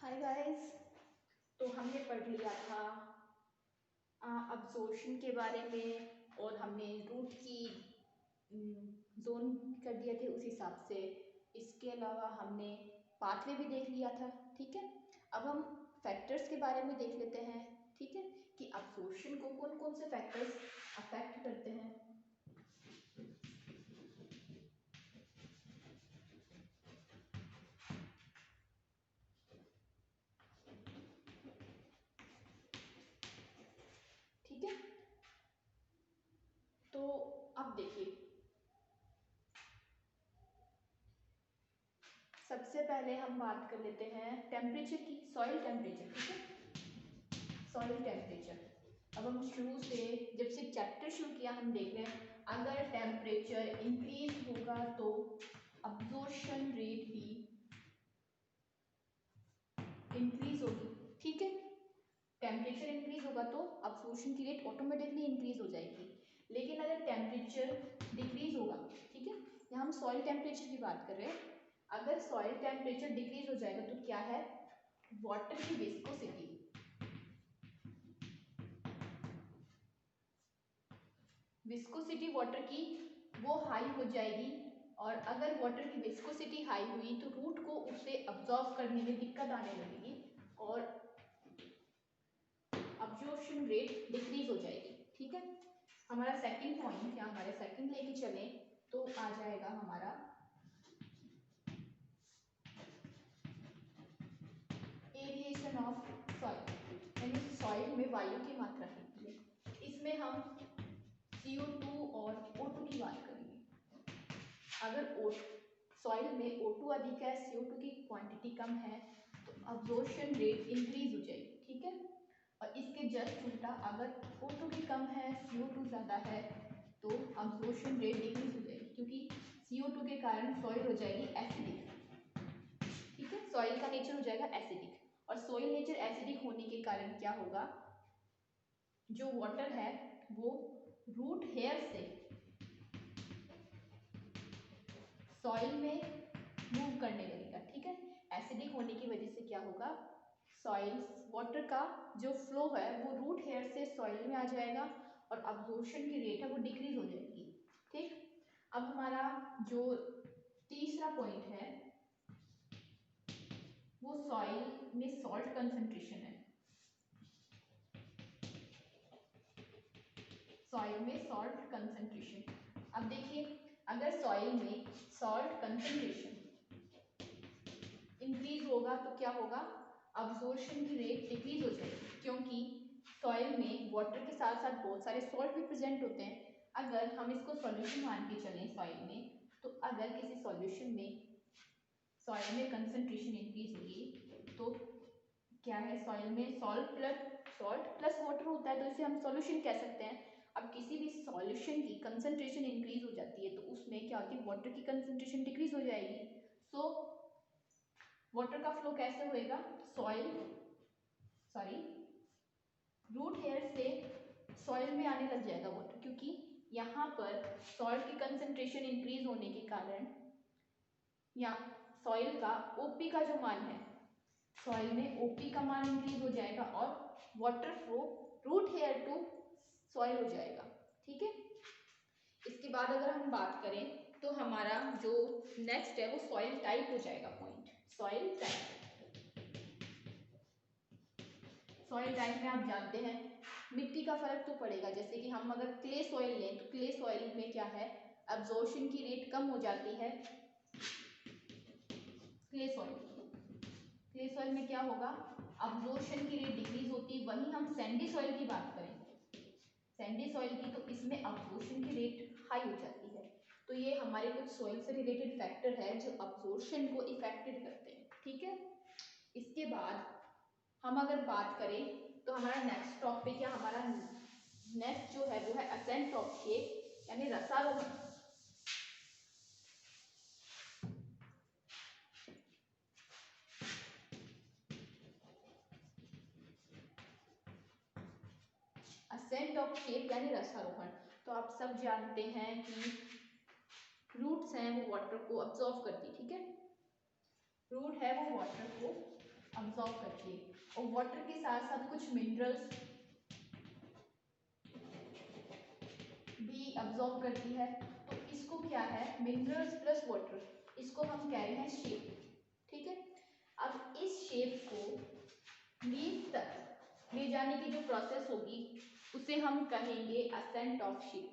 Hi guys. तो हमने पढ़ लिया था अब्जॉर्प्शन के बारे में और हमने रूट की जोन कर दिए थे उस हिसाब से। इसके अलावा हमने पाथवे भी देख लिया था। ठीक है, अब हम फैक्टर्स के बारे में देख लेते हैं। ठीक है, कि अब्जॉर्प्शन को कौन कौन से फैक्टर्स अफेक्ट करते हैं। ठीक है, तो अब देखिए, सबसे पहले हम बात कर लेते हैं टेम्परेचर की, सॉइल टेम्परेचर। ठीक है, सॉइल टेम्परेचर। अब हम शुरू से जब से चैप्टर शुरू किया हम देख रहे हैं अगर टेम्परेचर इंक्रीज होगा तो अब्जॉर्प्शन रेट भी इंक्रीज होगी। ठीक है, टेम्परेचर इंक्रीज होगा तो अब्जॉर्प्शन की रेट ऑटोमेटिकली इंक्रीज हो जाएगी। लेकिन अगर टेम्परेचर डिक्रीज होगा, ठीक है, यहाँ हम सॉइल टेम्परेचर की बात कर रहे हैं, अगर सॉइल टेम्परेचर डिक्रीज हो जाएगा तो क्या है, वाटर की विस्कोसिटी, विस्कोसिटी वाटर की वो हाई हो जाएगी। और अगर वाटर की विस्कोसिटी हाई हुई तो रूट को उसे अब्जॉर्ब करने में दिक्कत आने लगेगी और अब्जॉर्प्शन रेट डिक्रीज हो जाएगी। ठीक है, हमारा सेकंड पॉइंट या हमारे सेकंड लेके चले तो आ जाएगा हमारा एरिएशन ऑफ सॉइल, यानी सॉइल में वायु की मात्रा कितनी है। इसमें हम CO2 और O2 की बात करेंगे। अगर सॉइल में O2 अधिक है, CO2 की क्वांटिटी कम है तो अब्जॉर्प्शन रेट इंक्रीज हो जाएगी। ठीक है, और इसके जस्ट उल्टा अगर O2 भी कम है, CO2 ज़्यादा है तो अब्जॉर्प्शन रेट डिक्रीज हो जाएगी, क्योंकि CO2 के कारण सॉइल हो जाएगी एसिडिक। ठीक है, सॉइल का नेचर हो जाएगा एसिडिक, और सॉइल नेचर एसिडिक होने के कारण क्या होगा, जो वाटर है वो रूट हेयर से सॉइल में मूव करने लगेगा। ठीक है, एसिडिक होने की वजह से क्या होगा, सॉइल वाटर का जो फ्लो है वो रूट हेयर से सॉइल में आ जाएगा और अब्जॉर्प्शन की रेट है वो डिक्रीज हो जाएगी। ठीक, अब हमारा जो तीसरा पॉइंट है वो सॉइल में सॉल्ट कंसंट्रेशन है। सॉइल में सॉल्ट कंसंट्रेशन, अब देखिए अगर सॉइल में सॉल्ट कंसंट्रेशन इंक्रीज होगा तो क्या होगा, अब्जॉर्प्शन की रेट डिक्रीज हो जाएगी, क्योंकि सॉइल में वाटर के साथ साथ बहुत सारे सॉल्ट भी प्रेजेंट होते हैं। अगर हम इसको सॉल्यूशन मान के चलें सॉइल में, तो अगर किसी सॉल्यूशन में सॉइल में कंसंट्रेशन इंक्रीज होगी तो क्या है, सॉइल में सॉल्ट प्लस वाटर होता है तो इसे हम सॉल्यूशन कह सकते हैं। अब किसी भी सॉल्यूशन की कंसंट्रेशन इंक्रीज हो जाती है तो उसमें क्या होती है, वाटर की कंसंट्रेशन डिक्रीज हो जाएगी। सो वाटर का फ्लो कैसे होएगा, रूट हेयर से सॉइल में आने लग जाएगा वाटर, क्योंकि यहाँ पर सॉल्ट की कंसंट्रेशन इंक्रीज होने के कारण या सॉइल का ओपी का जो मान है, सॉइल में ओपी का मान इंक्रीज हो जाएगा और water flow root hair to soil हो जाएगा। ठीक है, इसके बाद अगर हम बात करें तो हमारा जो नेक्स्ट है वो सॉइल टाइप हो जाएगा point, soil type. Soil type में आप जानते हैं मिट्टी का फर्क तो पड़ेगा, जैसे कि हम अगर क्ले सॉइल लें तो क्ले सॉइल में क्या है, अब्जॉर्प्शन की रेट कम हो जाती है। क्ले सॉइल में क्या होगा, अब्जॉर्प्शन की रेट डिक्रीज होती है। वहीं हम सैंडी सॉइल की बात करें, सैंडी सॉइल की, तो इसमें अब्जॉर्प्शन की रेट हाई हो जाती है। तो ये हमारे कुछ सॉइल से रिलेटेड फैक्टर है जो अब्जॉर्प्शन को इफेक्टेड करते हैं। ठीक है, इसके बाद हम अगर बात करें तो हमारा नेक्स्ट टॉपिक या हमारा नेक्स्ट जो है वो है असेंट ऑफ शेप, यानी रसारोहण। असेंट ऑफ शेप यानी रसारोहण। तो आप सब जानते हैं कि रूट्स हैं वो वाटर को अब्सॉर्ब करती, ठीक है, रूट है वो वाटर को अब्जॉर्ब करती है, और वाटर के साथ साथ कुछ मिनरल्स भी अब्जॉर्ब करती है। तो इसको क्या है, मिनरल्स प्लस वाटर, इसको हम कह रहे हैं शेप। ठीक है, अब इस शेप को लीफ तक ले जाने की जो प्रोसेस होगी उसे हम कहेंगे असेंट ऑफ शेप,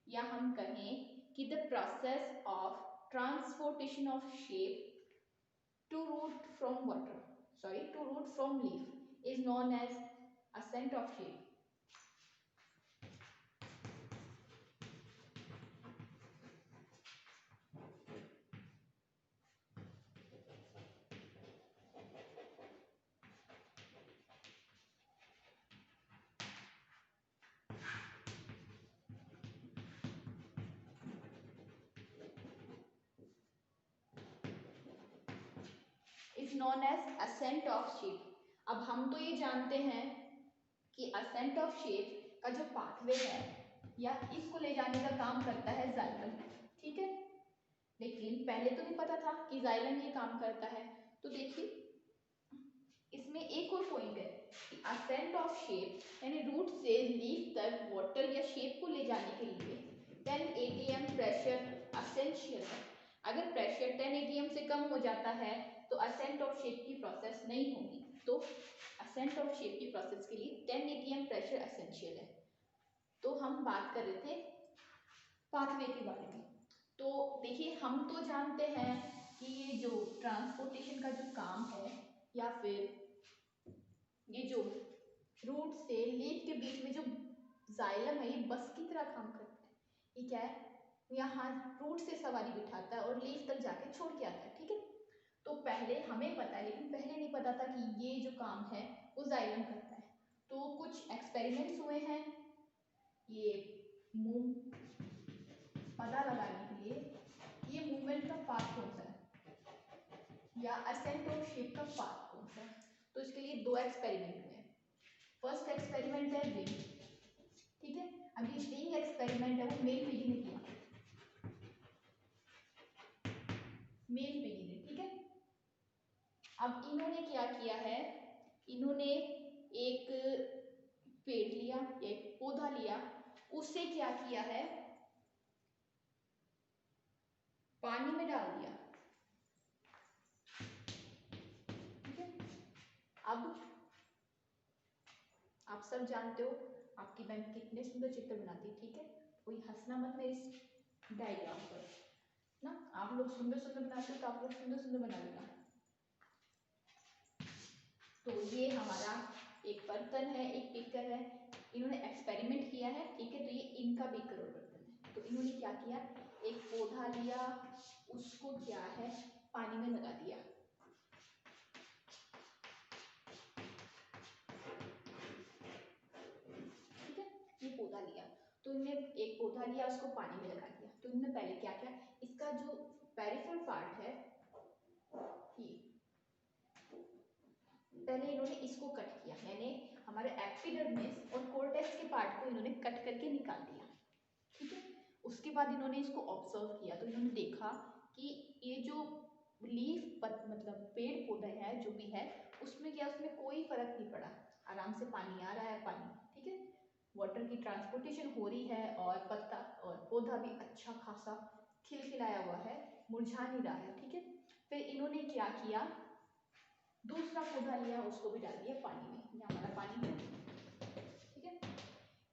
या हम कहें कि the process of transportation of shape to root from water, sorry, to root from leaf is known as ascent of shape. Is known as ascent of shape. अब हम तो ये जानते हैं कि ascent of shape का जो पाथवे है या इसको ले जाने का काम करता है जाइलम, ठीक है, लेकिन पहले तो नहीं पता था कि जाइलम ये काम करता है। तो देखिए इसमें एक और पॉइंट है कि असेंट ऑफ शेप यानी रूट से लीफ तक वाटर या शेप को ले जाने के लिए 10 atm प्रेशर असेंशियल है। अगर प्रेशर 10 atm से कम हो जाता है तो असेंट ऑफ शेप की प्रोसेस नहीं होगी। तो असेंट ऑफ शेप की प्रोसेस के लिए 10 atm प्रेशर असेंशियल है। तो हम बात कर रहे थे पाथवे के बारे में। तो देखिए हम तो जानते हैं कि ये जो ट्रांसपोर्टेशन का जो काम है या फिर ये जो रूट से लीफ के बीच में जो जाइलम है ये बस की तरह काम करता है। ये क्या है, यहाँ रूट से सवारी बिठाता है और लीफ तक जाके छोड़ के आता है। ठीक है, तो पहले हमें पता है, लेकिन पहले नहीं पता था कि ये जो काम है वो जाइलम करता है। तो कुछ एक्सपेरिमेंट्स हुए हैं ये पता लगाने के लिए ये मूवमेंट का पाथ कौन सा है या असेंट ऑफ शेप का पाथ कौन सा है। तो इसके लिए दो एक्सपेरिमेंट हुए हैं। फर्स्ट एक्सपेरिमेंट है रिंग, ठीक है, अभी रिंग एक्सपेरिमेंट है वो मेल पिगी ने किया, मेल पिगी ने, ठीक है। अब इन्होंने क्या किया है, इन्होंने एक पेड़ लिया, एक पौधा लिया, उससे क्या किया है, पानी में डाल दिया, ठीक है। अब आप सब जानते हो आपकी बहन कितने सुंदर चित्र बनाती है, ठीक है, कोई हंसना मत मेरे इस डायग्राम पर ना, आप लोग सुंदर सुंदर बनाते हो तो आप लोग सुंदर सुंदर बना लेना। तो ये हमारा एक बर्तन है, एक बीकर है, इन्होंने एक्सपेरिमेंट किया है, ठीक है। तो ये इनका बीकर और बर्तन है। तो इन्होंने क्या किया, एक पौधा लिया, उसको क्या है पानी में लगा दिया, ठीक है। ये पौधा लिया, तो इन्होंने एक पौधा लिया, उसको पानी में लगा दिया। तो इन्होंने पहले क्या किया, इसका जो पेरिफेरल पार्ट है ये पहले इन्होंने इसको कट किया, यानी हमारे एपिडर्मिस और कोर्टेक्स के पार्ट को इन्होंने कट करके निकाल दिया, ठीक है। उसके बाद इन्होंने इसको ऑब्जर्व किया, तो इन्होंने देखा कि ये जो लीफ मतलब पेड़ पौधे है जो भी है उसमें क्या, उसमें कोई फर्क नहीं पड़ा, आराम से पानी आ रहा है, पानी, ठीक है, वाटर की ट्रांसपोर्टेशन हो रही है और पत्ता और पौधा भी अच्छा खासा खिलखिलाया हुआ है, मुरझा नहीं रहा है, ठीक है। फिर इन्होंने क्या किया, दूसरा पौधा लिया, उसको भी डाल दिया पानी में, ये हमारा पानी है, ठीक है।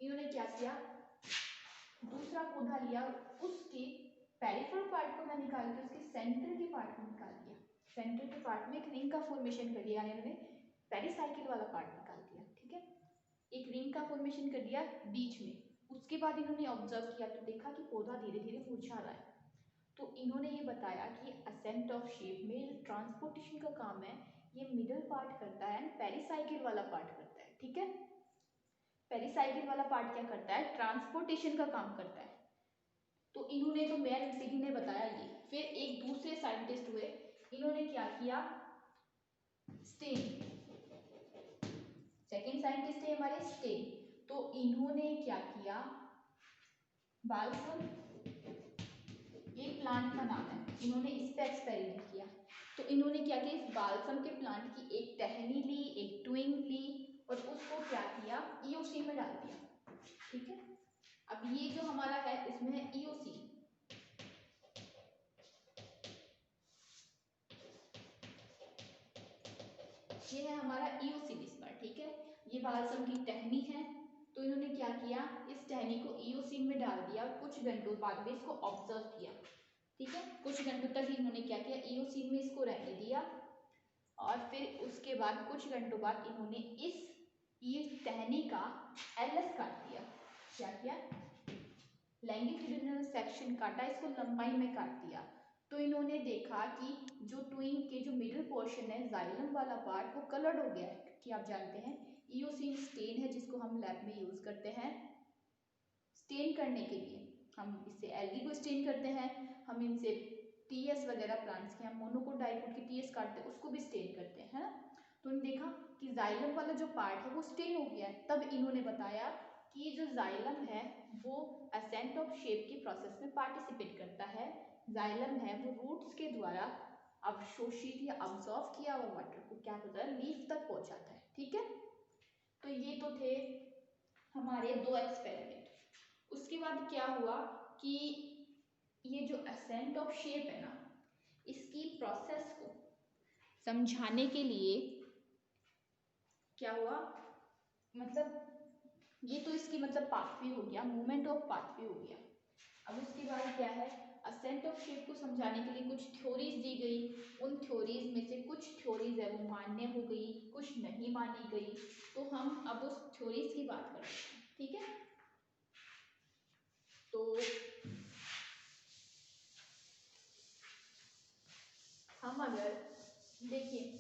इन्होंने क्या किया, दूसरा पौधा लिया, उसके पेरिफेरल पार्ट को ना निकाल के उसके सेंटर के पार्ट को निकाल दिया, सेंटर के पार्ट में एक रिंग का फॉर्मेशन कर दिया, यानी उन्होंने पेरिसाइकिल वाला पार्ट निकाल दिया, ठीक है, एक रिंग का फॉर्मेशन कर दिया बीच में। उसके बाद इन्होंने ऑब्जर्व किया तो देखा कि पौधा धीरे धीरे मुरझा रहा है। तो इन्होंने ये बताया कि असेंट ऑफ शेप में ट्रांसपोर्टेशन का काम है ये मिडल पार्ट करता है, पेरिसाइकिल वाला पार्ट करता है, ठीक है। पेरिसाइकिल वाला पार्ट क्या करता है, ट्रांसपोर्टेशन का काम करता है। तो इन्होंने तो मेल पिगी ने बताया ये। फिर एक दूसरे साइंटिस्ट हुए, इन्होंने क्या किया, स्टेन, सेकंड साइंटिस्ट है हमारे स्टेन, तो इन्होंने क्या किया, बालसम, ये प्लांट का नाम है, इन्होंने इस पे एक्सपेरिमेंट किया। तो तो इन्होंने क्या किया, इस बालसम के प्लांट की एक टहनी ली, एक ट्विंग ली और उसको क्या किया, ईओसी में डाल दिया। ठीक है, अब ये जो हमारा है इसमें है ईओसी, ये है हमारा ईओसी विस्पर। ठीक है, ये बालसम की टहनी है, तो इन्होंने क्या किया, इस टहनी को ईओसिन में डाल दिया और कुछ घंटों बाद में इसको ऑब्जर्व किया। ठीक है, कुछ घंटों तक इन्होंने क्या किया, ईओसिन में इसको रहने दिया और फिर उसके बाद कुछ घंटों बाद इन्होंने इस टहनी का एलएस काट दिया। क्या किया, लैंगिट्यूडिनल सेक्शन काटा, इसको लंबाई में काट दिया। तो इन्होंने देखा कि जो ट्विंग के जो मिडिल पोर्शन है, जाइलम वाला पार्ट, वो कलर्ड हो गया है, क्योंकि आप जानते हैं ईओसिन स्टेन है जिसको हम लैब में यूज करते हैं स्टेन करने के लिए। हम इससे एल्गी को स्टेन करते हैं, हम इनसे टीएस वगैरह प्लांट्स के हम मोनोकोट डाइकोट की टीएस काटते हैं, उसको भी स्टेन करते हैं, है ना। तो उन्होंने देखा कि जाइलम वाला जो पार्ट है वो स्टेन हो गया है। तब इन्होंने बताया कि जो जाइलम है वो असेंट ऑफ शेप की प्रोसेस में पार्टिसिपेट करता है। जाइलम है वो रूट्स के द्वारा अवशोषित या अब्सॉर्ब किया हुआ वाटर को क्या होता है, लीफ तक पहुंचाता है। ठीक है, तो ये तो थे हमारे दो एक्सपेरिमेंट। उसके बाद क्या हुआ कि ये जो असेंट ऑफ शेप है ना, इसकी प्रोसेस को समझाने के लिए क्या हुआ, मतलब ये तो इसकी मतलब पाथवे हो गया, मूवमेंट ऑफ पाथवे हो गया। अब उसके बाद क्या है, असेंट ऑफ शेप को समझाने के लिए कुछ थ्योरीज दी गई। उन थ्योरीज में से कुछ थ्योरीज है वो मान्य हो गई, कुछ नहीं मानी गई। तो हम अब उस थ्योरीज की बात करते हैं। ठीक है, तो हम अगर देखिए,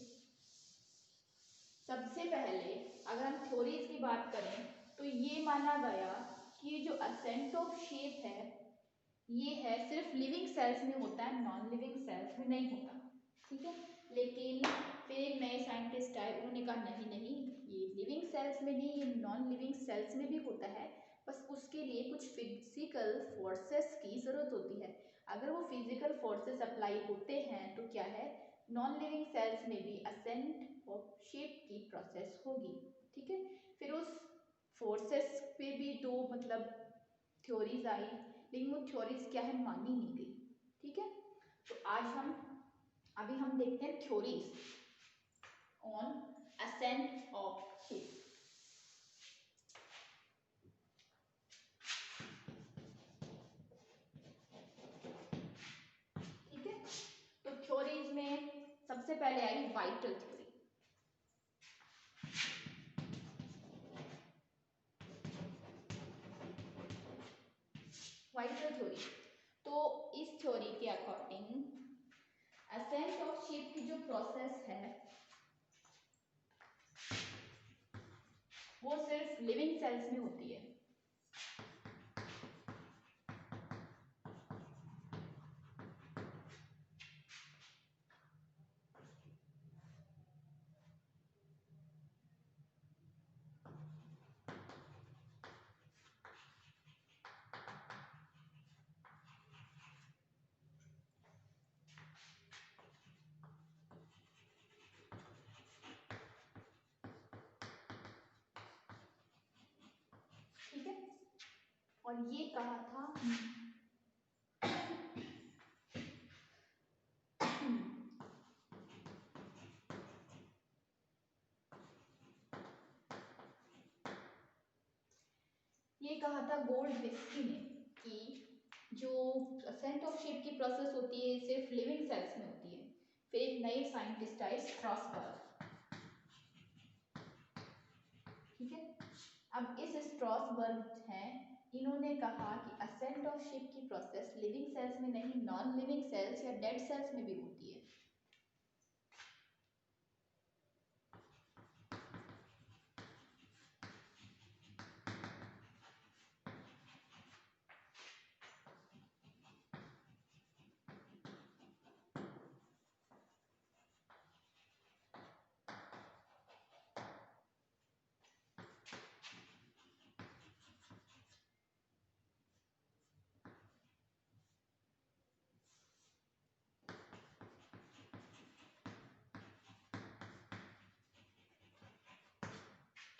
सबसे पहले अगर हम थ्योरीज की बात करें तो ये माना गया कि जो असेंट ऑफ शेप है ये है सिर्फ लिविंग सेल्स में होता है, नॉन लिविंग सेल्स में नहीं होता। ठीक है, लेकिन फिर एक नए साइंटिस्ट आए, उन्होंने कहा नहीं नहीं, ये लिविंग सेल्स में नहीं, ये नॉन लिविंग सेल्स में भी होता है, बस उसके लिए कुछ फिजिकल फोर्सेस की जरूरत होती है। अगर वो फिजिकल फोर्सेस अप्लाई होते हैं तो क्या है, नॉन लिविंग सेल्स में भी असेंट ऑफ शेप की प्रोसेस होगी। ठीक है, फिर उस फोर्सेस पे भी दो मतलब थ्योरीज आई, लेकिन वो थ्योरीज क्या है, मानी नहीं गई। ठीक है, तो अभी हम देखते हैं theories on ascent of sap. ठीक है, तो थ्योरीज में सबसे पहले आई वाइटल थ्योरी। वाइटल थ्योरी, तो इस थ्योरी के अकॉर्डिंग असेंट ऑफ शेप की जो प्रोसेस है वो सिर्फ लिविंग सेल्स में होती है। ठीक है, और ये कहा था ये कहा था गोल्डविस्की ने कि जो असेंट ऑफ शेप की प्रोसेस होती है सिर्फ लिविंग सेल्स में होती है। फिर एक नए साइंटिस्ट आए, स्ट्रॉसबर्ग। ठीक है, अब इस स्ट्रॉसबर्ग हैं, इन्होंने कहा कि असेंट ऑफ शेप की प्रोसेस लिविंग सेल्स में नहीं, नॉन लिविंग सेल्स या डेड सेल्स में भी होती है।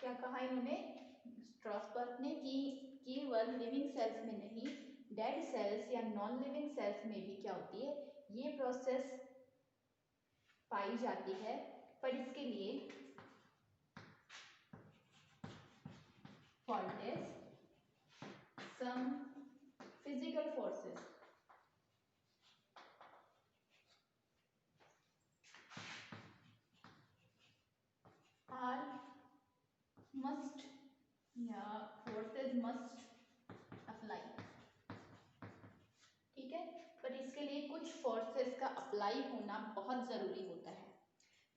क्या कहा इन्होंने, स्ट्रॉसबर्ग ने, कि केवल लिविंग सेल्स में नहीं, डेड सेल्स या नॉन लिविंग सेल्स में भी क्या होती है, ये प्रोसेस पाई जाती है, पर इसके लिए for this some physical forces are must या forces must apply, ठीक है, पर इसके लिए कुछ फोर्सेस का अप्लाई होना बहुत जरूरी होता है।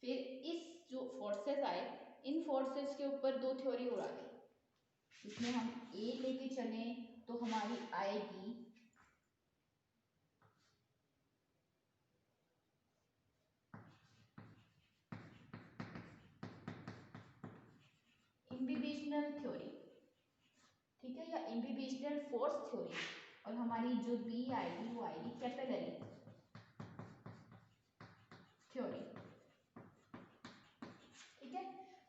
फिर इस जो फोर्सेस आए, इन फोर्सेस के ऊपर दो थ्योरी और आ गई, इसमें हम ए लेके चले तो हमारी आएगी इम्बिबिशनल थ्योरी, ठीक है, या इम्बिबिशनल फोर्स थ्योरी, और हमारी जो बी आएगी वो आएगी कैपिलरी थ्योरी, ठीक है।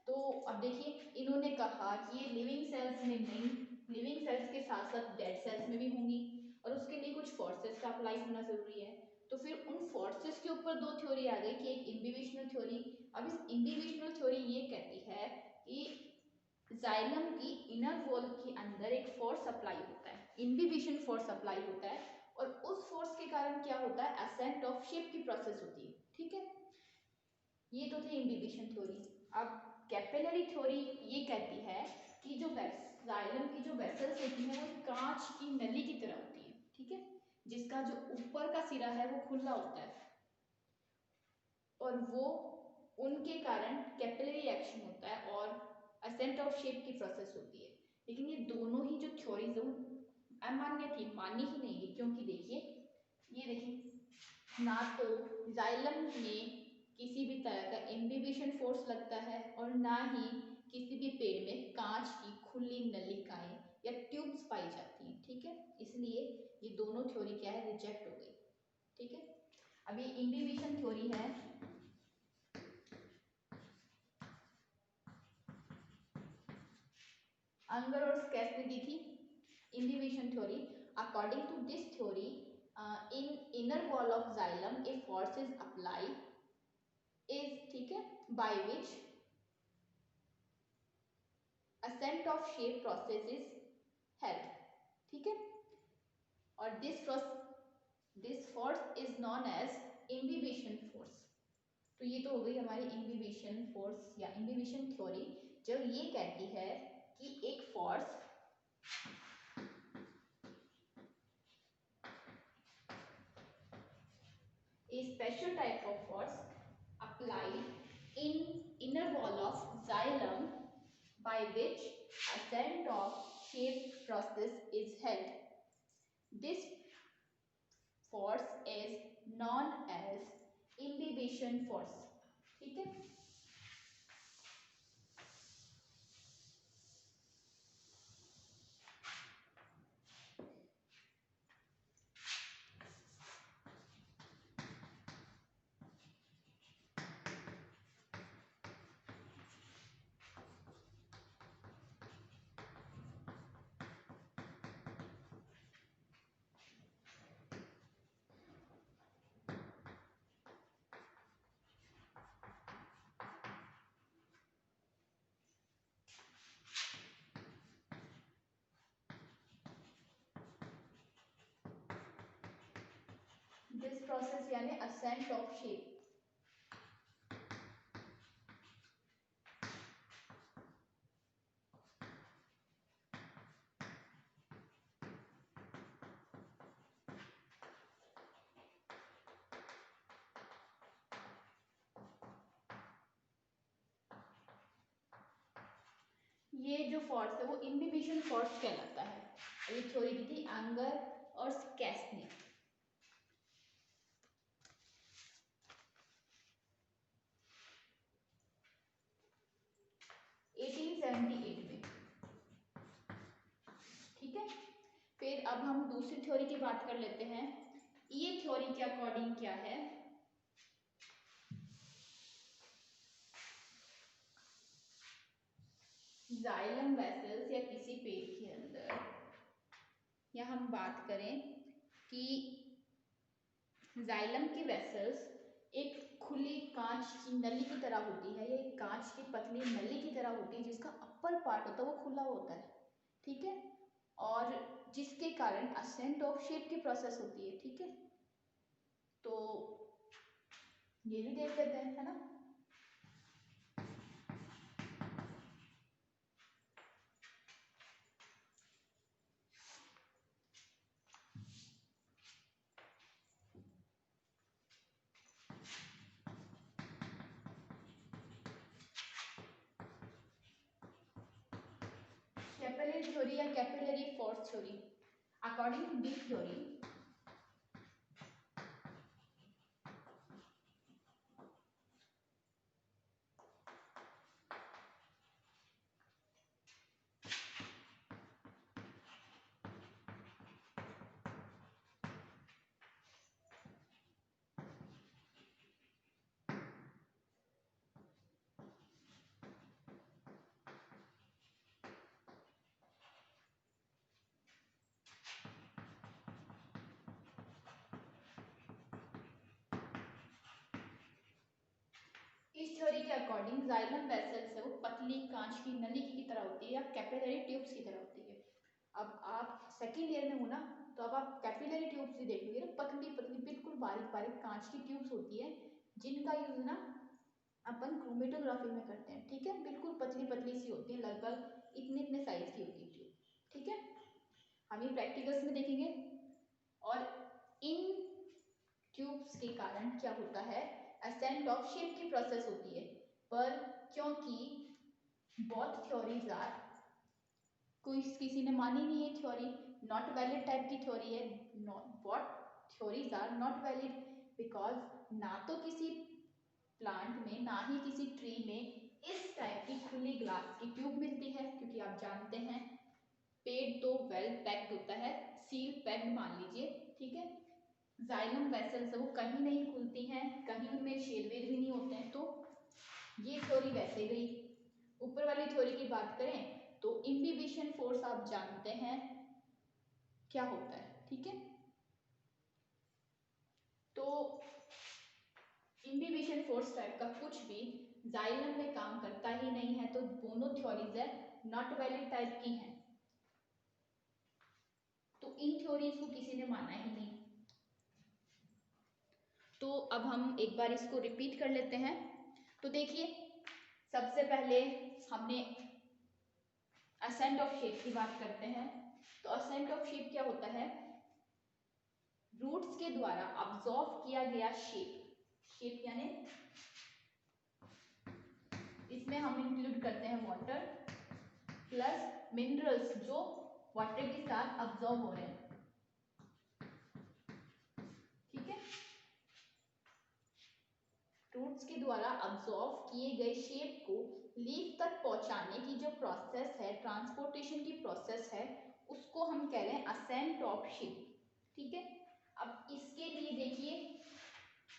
तो अब देखिए इन्होंने कहा कि ये लिविंग सेल्स में नहीं, लिविंग सेल्स के साथ साथ डेड सेल्स में भी होंगी, और उसके लिए कुछ फोर्सेस का अप्लाई होना जरूरी है। तो फिर उन फोर्सेस के ऊपर दो थ्योरी आ गई कि एक इम्बिबिशनल थ्योरी। अब इस इम्बिबिशनल थ्योरी ये कहती है कि जाइलम की इनर वॉल के अंदर एक फोर्स अप्लाई होता है, इम्बिबिशन फोर्स अप्लाई होता है, और उस फोर्स के कारण क्या होता है, असेंट ऑफ शेप की प्रोसेस होती है, ठीक है। ये तो थी इम्बिबिशन थ्योरी। अब कैपिलरी थ्योरी ये कहती है कि जो जाइलम की जो वेसल्स होती हैं वो कांच की नली की तरह होती है, ठीक है, जिसका जो ऊपर का सिरा है वो खुला होता है, और वो उनके कारण कैपिलरी एक्शन होता है और असेंट ऑफ शेप की प्रोसेस होती है। लेकिन ये दोनों ही जो थ्योरीज है अमान्य थी, मानी ही नहीं है, क्योंकि देखिए ये देखिए ना तो जाइलम में किसी भी तरह का इम्बिबिशन फोर्स लगता है और ना ही किसी भी पेड़ में कांच की खुली नलिकाएं या ट्यूब्स पाई जाती हैं, ठीक है, इसलिए ये दोनों थ्योरी क्या है, रिजेक्ट हो गई, ठीक है। अब ये इम्बिबिशन थ्योरी है, अंगर और स्केस ने दी थी imbibition theory. According to this theory in inner wall of xylem a force is apply is, ठीक है, by which ascent of shape process is held, ठीक है, और this force is known as imbibition force। तो ये तो हो गई हमारी imbibition force या imbibition थ्योरी, जब ये कहती है कि एक force a special type of force applied in inner wall of xylem by which ascent of shape process is held. This force is known as imbibition force, ठीक है। This process यानी ascent of shape, ये जो force है वो imbibition force कहलाता है। ये थ्योरी दी थी एंगर और स्केस ने। में, ठीक है। फिर अब हम दूसरी थ्योरी की बात कर लेते हैं। ये थ्योरी के अकॉर्डिंग क्या है, जाइलम वेसल्स या किसी पेड़ के अंदर, या हम बात करें कि जाइलम की वेसल्स एक खुली कांच की नली की तरह होती है, या एक कांच की पतली नली की तरह होती है जिसका अपर पार्ट होता है वो खुला होता है, ठीक है, और जिसके कारण असेंट ऑफ शेप की प्रोसेस होती है, ठीक है। तो ये भी देख लेते हैं, है ना। कैपिलरी थ्योरी या capillary force theory, according to this theory इस थ्योरी के अकॉर्डिंग जाइलम वेसल्स है वो पतली कांच की नली की तरह होती है या कैपिलरी ट्यूब्स की तरह होती है। अब आप सेकेंड ईयर में हो ना, तो अब आप कैपिलरी ट्यूब्स भी देखोगे ना, पतली पतली बिल्कुल बारीक बारीक कांच की ट्यूब्स होती है जिनका यूज ना अपन क्रोमेटोग्राफी में करते हैं, ठीक है। बिल्कुल पतली पतली सी होती है, लगभग इतने इतने साइज की होती है ट्यूब, ठीक है। हम ये प्रैक्टिकल्स में देखेंगे। और इन ट्यूब्स के कारण क्या होता है, असेंट ऑफ शेप की प्रोसेस होती है। पर क्योंकि बोथ थ्योरीज आर, कोई किसी ने मानी नहीं है थ्योरी, नॉट वैलिड टाइप की थ्योरी है, both theories are not valid because ना तो किसी प्लांट में ना ही किसी ट्री में इस टाइप की खुली ग्लास की ट्यूब मिलती है, क्योंकि आप जानते हैं पेड़ तो वेल पैक्ड होता है, सील पैक्ड मान लीजिए, ठीक है। जाइलम वेसल्स वो कहीं नहीं खुलती हैं, कहीं उनमें छेद वेद भी नहीं होते हैं, तो ये थ्योरी वैसे गई। ऊपर वाली थ्योरी की बात करें तो इम्बिबिशन फोर्स आप जानते हैं क्या होता है, ठीक है। तो इम्बिबिशन फोर्स टाइप का कुछ भी जाइलम में काम करता ही नहीं है, तो दोनों थ्योरीज है नॉट वैलिड टाइप की हैं, तो इन थ्योरीज को किसी ने माना ही नहीं। तो अब हम एक बार इसको रिपीट कर लेते हैं। तो देखिए, सबसे पहले हमने असेंट ऑफ शेप की बात करते हैं। तो असेंट ऑफ शेप क्या होता है, रूट्स के द्वारा अब्सॉर्ब किया गया शेप, शेप यानी इसमें हम इंक्लूड करते हैं वाटर प्लस मिनरल्स जो वाटर के साथ अब्सॉर्ब हो रहे हैं, ठीक है। रूट्स के द्वारा अब्सॉर्ब किए गए शेप को लीफ तक पहुंचाने की जो प्रोसेस है, ट्रांसपोर्टेशन की प्रोसेस है, उसको हम कह रहे हैं असेंट ऑफ शेप, ठीक है। अब इसके लिए देखिए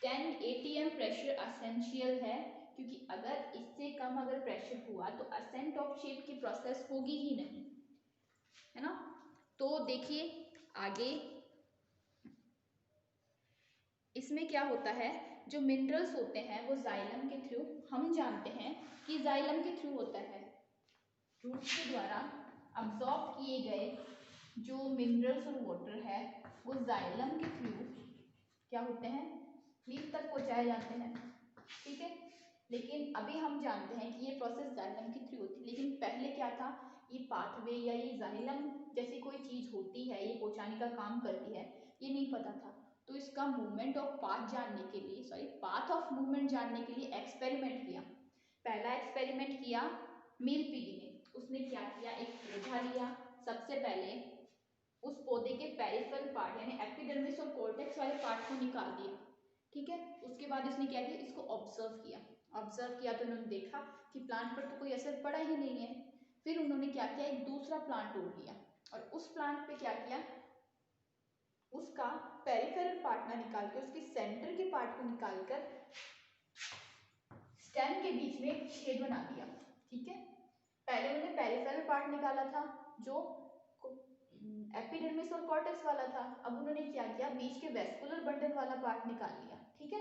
10 atm प्रेशर एसेंशियल है, क्योंकि अगर इससे कम अगर प्रेशर हुआ तो असेंट ऑफ शेप की प्रोसेस होगी ही नहीं, है ना। तो देखिए आगे इसमें क्या होता है, जो मिनरल्स होते हैं वो जाइलम के थ्रू, हम जानते हैं कि जाइलम के थ्रू होता है, रूट्स के द्वारा अब्सॉर्ब किए गए जो मिनरल्स और वाटर है वो जाइलम के थ्रू क्या होते हैं, लीफ तक पहुंचाए जाते हैं, ठीक है। लेकिन अभी हम जानते हैं कि ये प्रोसेस जाइलम के थ्रू होती है, लेकिन पहले क्या था, ये पाथवे या ये जाइलम जैसी कोई चीज होती है, ये पहुंचाने का काम करती है, ये नहीं पता था। तो इसका मूवमेंट ऑफ पाथ जानने के लिए, सॉरी पाथ ऑफ मूवमेंट जानने के लिए एक्सपेरिमेंट किया। पहला एक्सपेरिमेंट किया मीलपीडी ने, उसने क्या किया, एक पौधा लिया, सबसे पहले उस पौधे के पेरिफेरल पार्ट यानी एपिडर्मिस और कोर्टेक्स वाले पार्ट को निकाल दिया, ठीक है। उसके बाद इसने क्या किया, इसको ऑब्जर्व किया, ऑब्जर्व किया तो उन्होंने देखा कि प्लांट पर तो कोई असर पड़ा ही नहीं है। फिर उन्होंने क्या किया, एक दूसरा प्लांट तोड़ लिया और उस प्लांट पे क्या किया, उसका पेरिफेरल पार्ट ना निकाल के उसके सेंटर के पार्ट को निकालकर स्टेम के बीच में एक छेद बना दिया, ठीक है। पहले उन्होंने पेरिफेरल पार्ट निकाला था जो एपिडर्मिस और कॉर्टेक्स वाला था, अब उन्होंने क्या किया, बीच के वेस्कुलर बंडल वाला पार्ट निकाल लिया, ठीक है।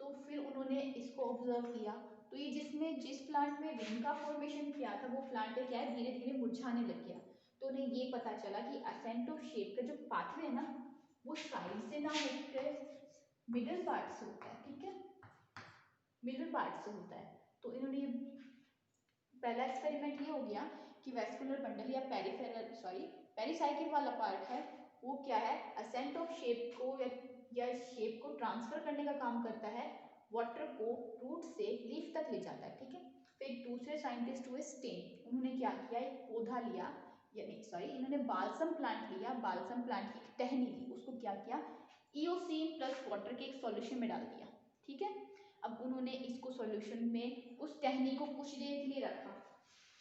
तो फिर उन्होंने इसको ऑब्जर्व किया, तो ये जिस प्लांट में रिंग का फॉर्मेशन किया था वो प्लांट क्या है, धीरे धीरे मुरझाने लग गया। तो उन्हें ये पता चला कि असेंट ऑफ शेप का जो पाथवे है ना वो साइड से ना होकर मिडल पार्ट से होता है, ठीक है, मिडल पार्ट से होता है। तो इन्होंने पहला एक्सपेरिमेंट ये हो गया कि वेस्कुलर बंडल या पेरिसाइकिल वाला पार्ट है वो क्या है, असेंट ऑफ शेप को या शेप को ट्रांसफर करने का काम करता है, वाटर को रूट से लीफ तक ले जाता है, ठीक है। फिर दूसरे साइंटिस्ट हुए स्टेन, उन्होंने क्या किया, एक पौधा लिया, इन्होंने बाल्सम प्लांट लिया, बाल्सम प्लांट की टहनी ली, उसको क्या किया, ईओसीन प्लस वाटर के एक सॉल्यूशन में डाल दिया, ठीक है। अब उन्होंने इसको सॉल्यूशन में उस टहनी को कुछ देर के लिए रखा,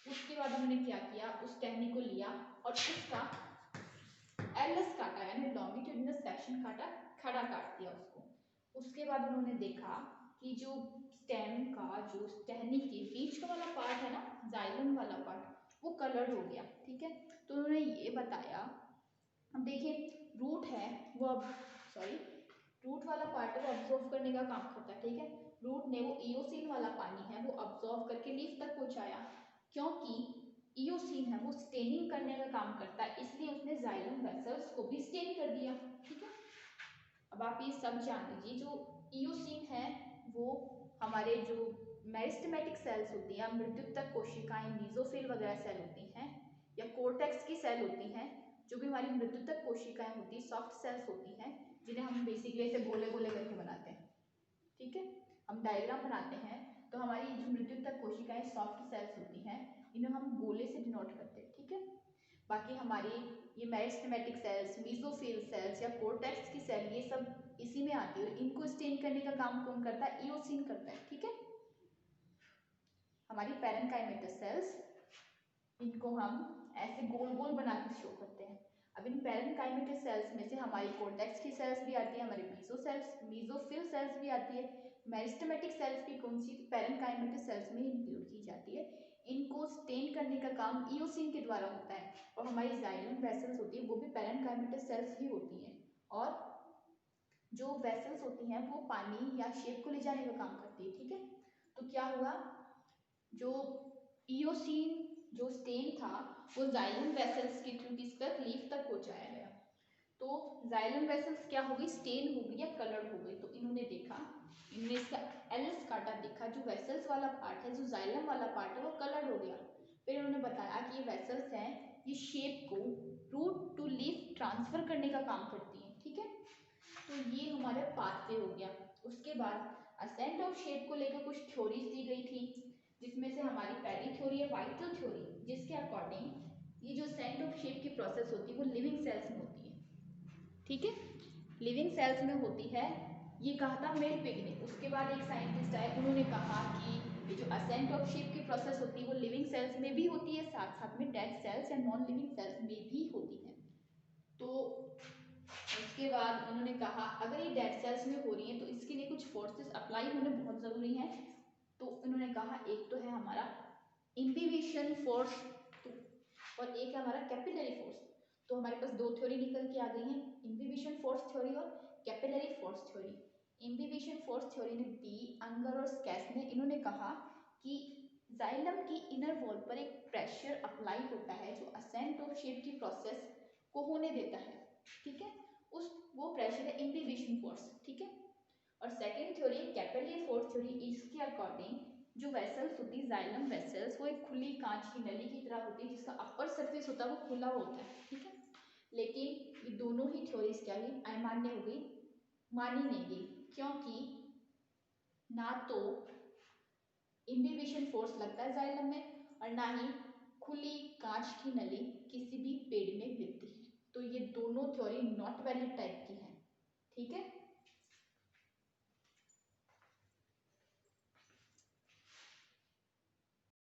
उसके बाद उन्होंने क्या किया, उस टहनी को लिया और उसका एलएस काटा यानी लॉन्गिट्यूडिनल सेक्शन काटा, खड़ा काट दिया उसको। उसके बाद उन्होंने देखा कि जो स्टेम का जो टहनी के बीच का वाला पार्ट है ना, जाइलम वाला पार्ट, वो कलर्ड हो गया, ठीक है। तो उन्होंने ये बताया, अब देखिए रूट है वो रूट वाला पार्ट है वो अब्जॉर्व करने का काम करता है, ठीक है। रूट ने वो ईओसिन वाला पानी है वो अब्जॉर्व करके लीफ तक पहुंचाया, क्योंकि ईओसिन है वो स्टेनिंग करने का काम करता है, इसलिए उसने जाइलम वेसल्स को भी स्टेन कर दिया, ठीक है। अब आप ये सब जान लीजिए, जो ईओसिन है वो हमारे जो मेरिस्टेमेटिक सेल्स होती हैं, मृत्युतक कोशिकाएं, मीजोफिल वगैरह सेल होती हैं, या कोर्टेक्स की सेल होती हैं, जो भी हमारी मृत्युतक कोशिकाएं होती हैं, सॉफ्ट सेल्स होती हैं, जिन्हें हम बेसिकली ऐसे गोले गोले करके बनाते हैं, ठीक है। हम डायग्राम बनाते हैं तो हमारी जो मृत्युतक कोशिकाएं सॉफ्ट सेल्स होती हैं, इन्हें हम गोले से डिनोट करते हैं, ठीक है। बाकी हमारी ये मेरिस्टेमेटिक सेल्स, मीजोफिल सेल्स या कोर्टेक्स की सेल, ये सब इसी में आती है, इनको स्टेन करने का काम कौन करता है, ईओसिन करता है, ठीक है। हमारी पैरेन्काइमेटस सेल्स, इनको हम ऐसे गोल गोल बना के शो करते हैं। अब इन पैरेन्काइमेटस सेल्स में से हमारी कोर्टेक्स की सेल्स भी आती है, हमारी मीजोफिल सेल्स भी आती है, मेरिस्टेमेटिक सेल्स भी कौन सी, पैरेन्काइमेटस सेल्स में इंक्लूड की जाती है। इनको स्टेन करने का काम ईओसिन के द्वारा होता है, और हमारी जाइलम वेसल्स होती है वो भी पैरेन्काइमेटस सेल्स ही होती हैं, और जो वेसल्स होती हैं वो पानी या शेप को ले जाने का काम करती है, ठीक है। तो क्या हुआ, जो ईओसिन जो स्टेन था वो जाइलम वेसल्स के थ्रू किस तक, लीफ तक पहुंचाया गया। तो जाइलम वेसल्स क्या हो गई, स्टेन हो गई या कलर्ड हो गई। तो इन्होंने देखा, इन्होंने इसका एलएस काटा, देखा जो वेसल्स वाला पार्ट है, जो जाइलम वाला पार्ट है वो कलर्ड हो गया। फिर उन्होंने बताया कि ये वेसल्स हैं, ये शेप को रूट टू लीफ ट्रांसफर करने का काम करती हैं, ठीक है। तो ये हमारा पाथवे हो गया। उसके बाद असेंट ऑफ शेप को लेकर कुछ थ्योरीज दी गई थी, जिसमें से हमारी पहली थ्योरी है वाइटल थ्योरी, जिसके अकॉर्डिंग ये जो असेंट ऑफ शेप की प्रोसेस होती है वो लिविंग सेल्स में होती है, ठीक है, लिविंग सेल्स में होती है। ये कहा था मेल पिग ने। उसके बाद एक साइंटिस्ट आए, उन्होंने कहा कि ये जो असेंट ऑफ शेप की प्रोसेस होती है वो लिविंग सेल्स में भी होती है, साथ साथ में डेड सेल्स या नॉन लिविंग सेल्स में भी होती है। तो उसके बाद उन्होंने कहा अगर ये डेड सेल्स में हो रही है तो इसके लिए कुछ फोर्सेस अप्लाई होने बहुत ज़रूरी हैं। तो उन्होंने कहा एक तो है हमारा इम्बिबिशन फोर्स और एक है हमारा कैपिलरी फोर्स। तो हमारे पास दो थ्योरी निकल के आ गई हैं, इम्बिबिशन फोर्स थ्योरी और capillary force theory. Imbibition force theory ने डी अंगर और स्कैस ने, इन्होंने कहा कि जाइलम की इनर वॉल पर एक प्रेशर अप्लाई होता है जो असेंट ऑफ शेप की प्रोसेस को होने देता है, ठीक है, उस वो प्रेशर है इम्बिबिशन फोर्स, ठीक है। और second theory capillary force theory, इसके अकॉर्डिंग जो वेसल्स होती है, जाइलम वेसल्स, वो एक खुली कांच की नली की तरह होती है, जिसका अपर सरफेस होता है वो खुला होता है, ठीक है। लेकिन ये दोनों ही थ्योरीज क्या हुई, अमान्य हो गई, मानी नहीं गई, क्योंकि ना तो इम्बिबिशन फोर्स लगता है जाइलम में और ना ही खुली कांच की नली किसी भी पेड़ में गिरती है। तो ये दोनों थ्योरी नॉट वैलिड टाइप की है, ठीक है।